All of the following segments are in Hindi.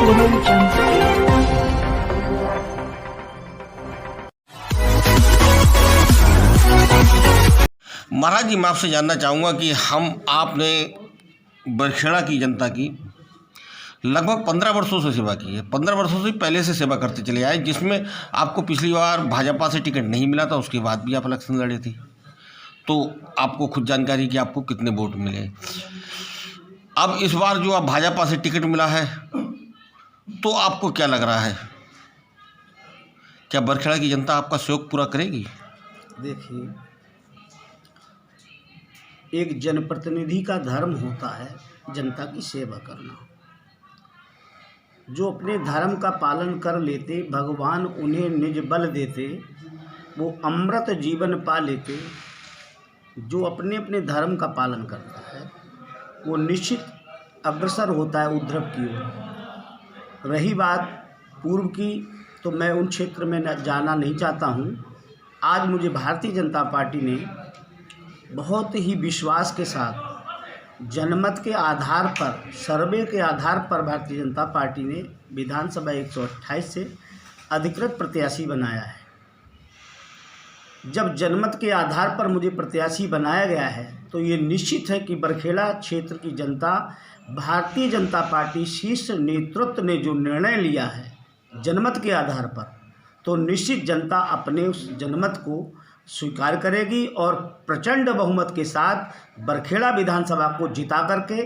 महाराज जी, मैं आपसे जानना चाहूँगा कि आपने बरखेड़ा की जनता की लगभग 15 वर्षों से सेवा की है। 15 वर्षों से पहले से सेवा करते चले आए, जिसमें आपको पिछली बार भाजपा से टिकट नहीं मिला था, उसके बाद भी आप इलेक्शन लड़े थे, तो आपको खुद जानकारी कि आपको कितने वोट मिले। अब इस बार जो आप भाजपा से टिकट मिला है, तो आपको क्या लग रहा है, क्या बरखेड़ा की जनता आपका सहयोग पूरा करेगी? देखिए, एक जनप्रतिनिधि का धर्म होता है जनता की सेवा करना। जो अपने धर्म का पालन कर लेते, भगवान उन्हें निज बल देते, वो अमृत जीवन पा लेते। जो अपने अपने धर्म का पालन करता है वो निश्चित अग्रसर होता है उद्धव की ओर। रही बात पूर्व की, तो मैं उन क्षेत्र में जाना नहीं चाहता हूँ। आज मुझे भारतीय जनता पार्टी ने बहुत ही विश्वास के साथ जनमत के आधार पर, सर्वे के आधार पर भारतीय जनता पार्टी ने विधानसभा 128 से अधिकृत प्रत्याशी बनाया है। जब जनमत के आधार पर मुझे प्रत्याशी बनाया गया है, तो ये निश्चित है कि बरखेड़ा क्षेत्र की जनता, भारतीय जनता पार्टी शीर्ष नेतृत्व ने जो निर्णय लिया है जनमत के आधार पर, तो निश्चित जनता अपने उस जनमत को स्वीकार करेगी और प्रचंड बहुमत के साथ बरखेड़ा विधानसभा को जिता करके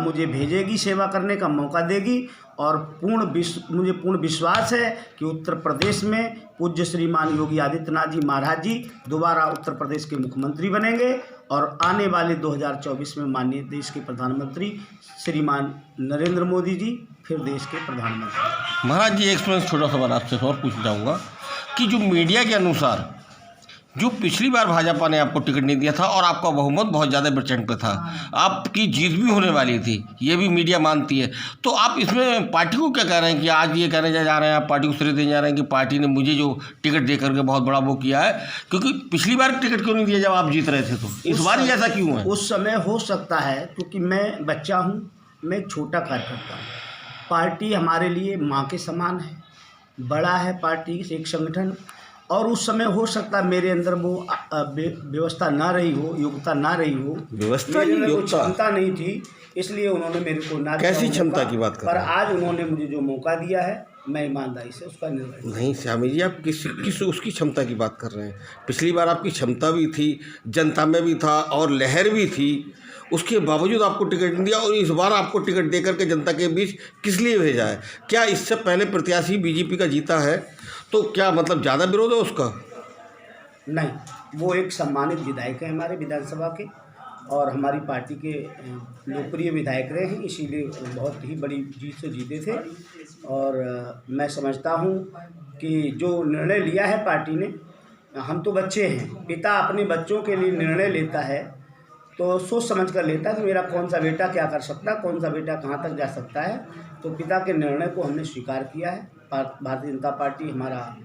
मुझे भेजेगी, सेवा करने का मौका देगी। और मुझे पूर्ण विश्वास है कि उत्तर प्रदेश में पूज्य श्रीमान योगी आदित्यनाथ जी महाराज जी दोबारा उत्तर प्रदेश के मुख्यमंत्री बनेंगे और आने वाले 2024 में माननीय देश के प्रधानमंत्री श्रीमान नरेंद्र मोदी जी फिर देश के प्रधानमंत्री। महाराज जी, एक छोटा सा बात आपसे और पूछना चाहूँगा कि जो मीडिया के अनुसार जो पिछली बार भाजपा ने आपको टिकट नहीं दिया था और आपका बहुमत बहुत ज़्यादा % पे था, आपकी जीत भी होने वाली थी, ये भी मीडिया मानती है, तो आप इसमें पार्टी को क्या कह रहे हैं कि आज ये कहने जा रहे हैं, आप पार्टी को श्रेय देने जा रहे हैं कि पार्टी ने मुझे जो टिकट दे करके बहुत बड़ा वो किया है, क्योंकि पिछली बार टिकट क्यों नहीं दिया जब आप जीत रहे थे, तो इस बार ही ऐसा क्यों है? उस समय हो सकता है क्योंकि मैं बच्चा हूँ, मैं एक छोटा कार्यकर्ता हूँ। पार्टी हमारे लिए माँ के समान है, बड़ा है पार्टी एक संगठन, और उस समय हो सकता है मेरे अंदर वो व्यवस्था ना रही हो, योग्यता ना रही हो, क्षमता नहीं थी, इसलिए उन्होंने मेरे को ना। कैसी क्षमता की बात कर रहे हैं? पर आज उन्होंने मुझे जो मौका दिया है, मैं ईमानदारी से उसका निर्वहन। नहीं श्यामी जी, आप किस उसकी क्षमता की बात कर रहे हैं? पिछली बार आपकी क्षमता भी थी, जनता में भी था और लहर भी थी, उसके बावजूद आपको टिकट नहीं दिया, और इस बार आपको टिकट दे करके जनता के बीच किस लिए भेजा है? क्या इससे पहले प्रत्याशी बीजेपी का जीता है, तो क्या मतलब ज़्यादा विरोध है उसका? नहीं, वो एक सम्मानित विधायक हैं हमारे विधानसभा के, और हमारी पार्टी के लोकप्रिय विधायक रहे हैं, इसीलिए बहुत ही बड़ी जीत से जीते थे। और मैं समझता हूँ कि जो निर्णय लिया है पार्टी ने, हम तो बच्चे हैं, पिता अपने बच्चों के लिए निर्णय लेता है तो सोच समझ कर लेता है कि मेरा कौन सा बेटा क्या कर सकता है, कौन सा बेटा कहाँ तक जा सकता है। तो पिता के निर्णय को हमने स्वीकार किया है। भारतीय जनता पार्टी हमारा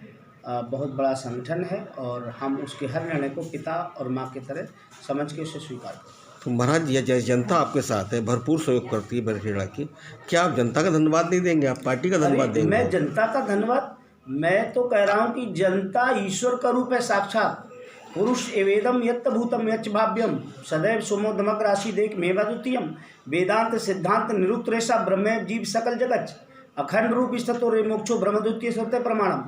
बहुत बड़ा संगठन है और हम उसके हर निर्णय को पिता और माँ की तरह समझ के उसे स्वीकार करते हैं। तो महाराज, ये जनता आपके साथ है, भरपूर सहयोग करती है बरखेड़ा की, क्या आप जनता का धन्यवाद नहीं देंगे? आप पार्टी का धन्यवाद देंगे? मैं जनता का धन्यवाद, मैं तो कह रहा हूँ कि जनता ईश्वर का रूप है साक्षात। पुरुष एवेदम यत्त भूतम यच्च भाव्यम सदैव सोमोदमक राशि देख मेवा द्वितीयम वेदांत सिद्धांत निरुक्तरेशा ब्रह्म जीव सकल जगत अखंड रूप स्थितो रे मोक्षो ब्रह्म द्वितीय सत्य प्रमाणम।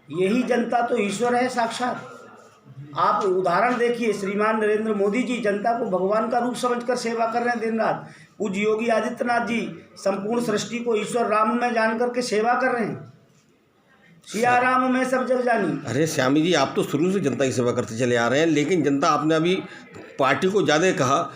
यही जनता तो ईश्वर है साक्षात। आप उदाहरण देखिए, श्रीमान नरेंद्र मोदी जी जनता को भगवान का रूप समझकर सेवा कर रहे हैं दिन रात। पूज्य योगी आदित्यनाथ जी संपूर्ण सृष्टि को ईश्वर राम में जान करके सेवा कर रहे हैं। सिया राम में सब जग जानी। अरे श्यामी जी, आप तो शुरू से जनता की सेवा करते चले आ रहे हैं, लेकिन जनता, आपने अभी पार्टी को ज़्यादा कहा,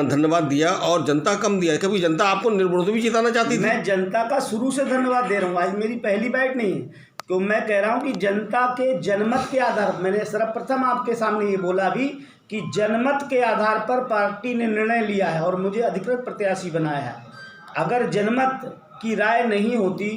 धन्यवाद दिया, और जनता कम दिया। कभी जनता आपको निर्विरोध भी जिताना चाहती थी? मैं जनता का शुरू से धन्यवाद दे रहा हूँ, आज मेरी पहली बात नहीं है। तो मैं कह रहा हूँ कि जनता के जनमत के आधार पर, मैंने सर्वप्रथम आपके सामने ये बोला भी कि जनमत के आधार पर पार्टी ने निर्णय लिया है और मुझे अधिकृत प्रत्याशी बनाया है। अगर जनमत की राय नहीं होती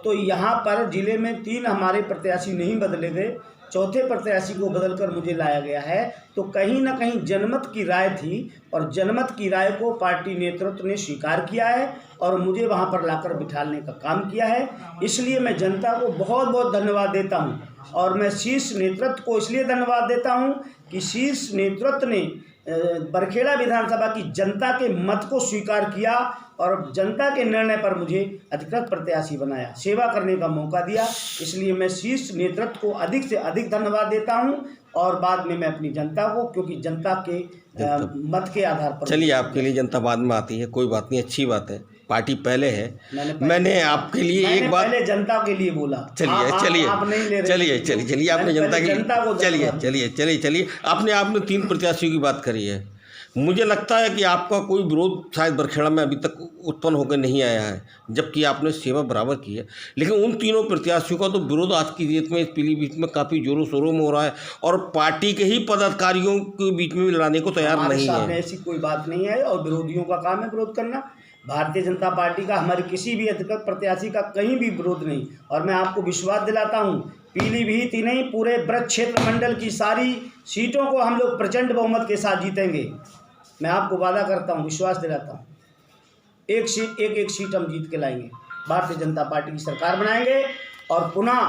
तो यहाँ पर जिले में 3 हमारे प्रत्याशी नहीं बदले गए, चौथे प्रत्याशी को बदलकर मुझे लाया गया है, तो कहीं ना कहीं जनमत की राय थी और जनमत की राय को पार्टी नेतृत्व ने स्वीकार किया है और मुझे वहां पर लाकर बिठाने का काम किया है। इसलिए मैं जनता को बहुत बहुत धन्यवाद देता हूं और मैं शीर्ष नेतृत्व को इसलिए धन्यवाद देता हूं कि शीर्ष नेतृत्व ने बरखेड़ा विधानसभा की जनता के मत को स्वीकार किया और जनता के निर्णय पर मुझे अधिकृत प्रत्याशी बनाया, सेवा करने का मौका दिया। इसलिए मैं शीर्ष नेतृत्व को अधिक से अधिक धन्यवाद देता हूं और बाद में मैं अपनी जनता को, क्योंकि जनता के मत के आधार पर। चलिए, आपके लिए जनता बाद में आती है, कोई बात नहीं, अच्छी बात है, पार्टी पहले है। मैंने आपके लिए एक बात पहले जनता के लिए बोला। चलिए आपने जनता के चलिए आपने 3 प्रत्याशियों की बात करी है। मुझे लगता है कि आपका कोई विरोध शायद बरखेड़ा में अभी तक उत्पन्न होकर नहीं आया है, जबकि आपने सेवा बराबर की है। लेकिन उन तीनों प्रत्याशियों का तो विरोध आज की डेट में इस पीलीभीत में काफ़ी जोरों शोरों में हो रहा है और पार्टी के ही पदाधिकारियों के बीच में भी लड़ाने को तैयार नहीं है। ऐसी कोई बात नहीं है और विरोधियों का काम है विरोध करना। भारतीय जनता पार्टी का, हमारे किसी भी अधिकृत प्रत्याशी का कहीं भी विरोध नहीं। और मैं आपको विश्वास दिलाता हूं, पीलीभीत ही नहीं, पूरे ब्रज क्षेत्र मंडल की सारी सीटों को हम लोग प्रचंड बहुमत के साथ जीतेंगे। मैं आपको वादा करता हूं, विश्वास दिलाता हूं, एक सीट हम जीत के लाएंगे, भारतीय जनता पार्टी की सरकार बनाएंगे और पुनः।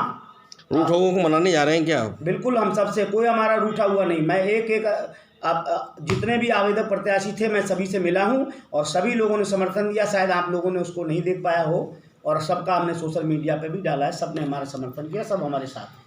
रूठा हुआ को मनाने जा रहे हैं क्या? बिल्कुल, हम सबसे कोई हमारा रूठा हुआ नहीं। मैं जितने भी आवेदक प्रत्याशी थे मैं सभी से मिला हूं और सभी लोगों ने समर्थन दिया। शायद आप लोगों ने उसको नहीं देख पाया हो और सबका हमने सोशल मीडिया पे भी डाला है, सबने हमारा समर्थन किया, सब हमारे साथ।